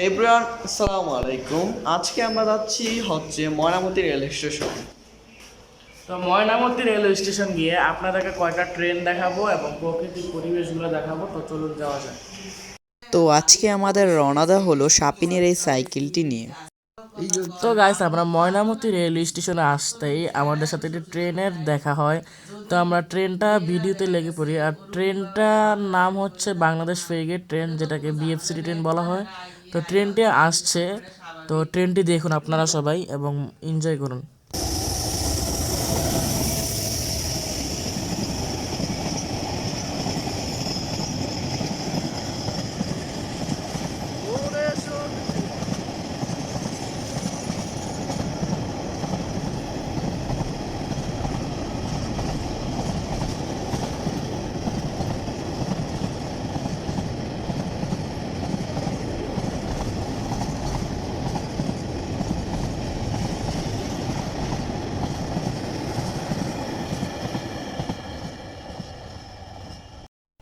Everyone, আসসালামু আলাইকুম। আজকে আমরা যাচ্ছি ময়নামতি রেল স্টেশন। তো ময়নামতি রেলওয়ে স্টেশন গিয়ে আপনাদেরকে কয়টা ট্রেন দেখাবো এবং প্রকৃতির পরিবেশগুলো দেখাবো। তো চলুন যাওয়া যায়। তো আজকে আমাদের রওনা দেওয়া হলো সাপিনের এই সাইকেলটি নিয়ে। তো গাইস, আমরা ময়নামতি রেলওয়ে স্টেশনে আসতেই আমাদের সাথে একটি ট্রেনের দেখা হয়। তো আমরা ট্রেনটা ভিডিওতে লেগে পড়ি। আর ট্রেনটার নাম হচ্ছে বাংলাদেশ ফেরিগেট ট্রেন, যেটাকে বিএফসিটি ট্রেন বলা হয়। তো ট্রেনটি আসছে। তো ট্রেনটি দেখুন আপনারা সবাই এবং এনজয় করুন।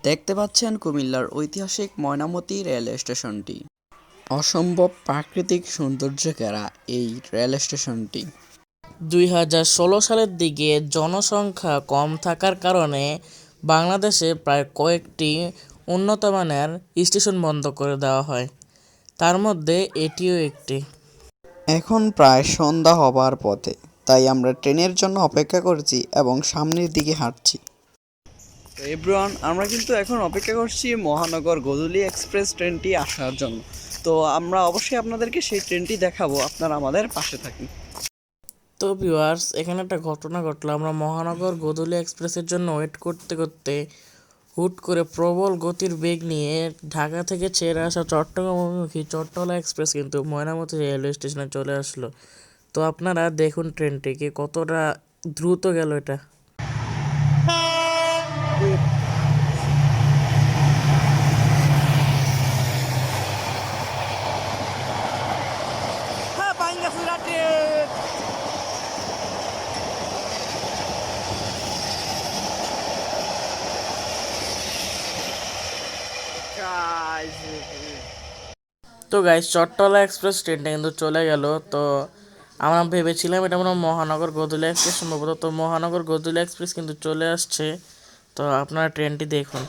দেখতে পাচ্ছেন কুমিল্লার ঐতিহাসিক ময়নামতি রেল স্টেশনটি। অসম্ভব প্রাকৃতিক সৌন্দর্যে ঘেরা এই রেল স্টেশনটি 2016 সালের দিকে জনসংখ্যা কম থাকার কারণে বাংলাদেশে প্রায় কয়েকটি উন্নত মানের স্টেশন বন্ধ করে দেওয়া হয়। তার মধ্যে এটিও একটি। এখন প্রায় সন্ধ্যা হবার পথে, তাই আমরা ট্রেনের জন্য অপেক্ষা করছি এবং সামনের দিকে হাঁটছি। এভরিওয়ান, আমরা কিন্তু এখন অপেক্ষা করছি মহানগর গোধূলি এক্সপ্রেস ট্রেনটি আসার জন্য। তো আমরা অবশ্যই আপনাদেরকে সেই ট্রেনটি দেখাবো, আপনারা আমাদের পাশে থাকুন। তো ভিউয়ার্স, এখানে একটা ঘটনা ঘটলো। আমরা মহানগর গোধূলি এক্সপ্রেসের জন্য ওয়েট করতে করতে হুট করে প্রবল গতির বেগ নিয়ে ঢাকা থেকে ছেড়ে আসা চট্টগ্রাম অভিমুখী চট্টলা এক্সপ্রেস কিন্তু ময়নামতি রেলওয়ে স্টেশনে চলে আসলো। তো আপনারা দেখুন ট্রেনটিকে কতটা দ্রুত গেল এটা। তো গাইস, চট্টলা এক্সপ্রেস ট্রেনটা কিন্তু চলে গেল। তো আমরা ভেবেছিলাম এটা মনে হয় মহানগর গোধূলি এক্সপ্রেস সম্ভবত। তো মহানগর গোধূলি এক্সপ্রেস কিন্তু চলে আসছে। তো আপনারা ট্রেনটি দেখুন।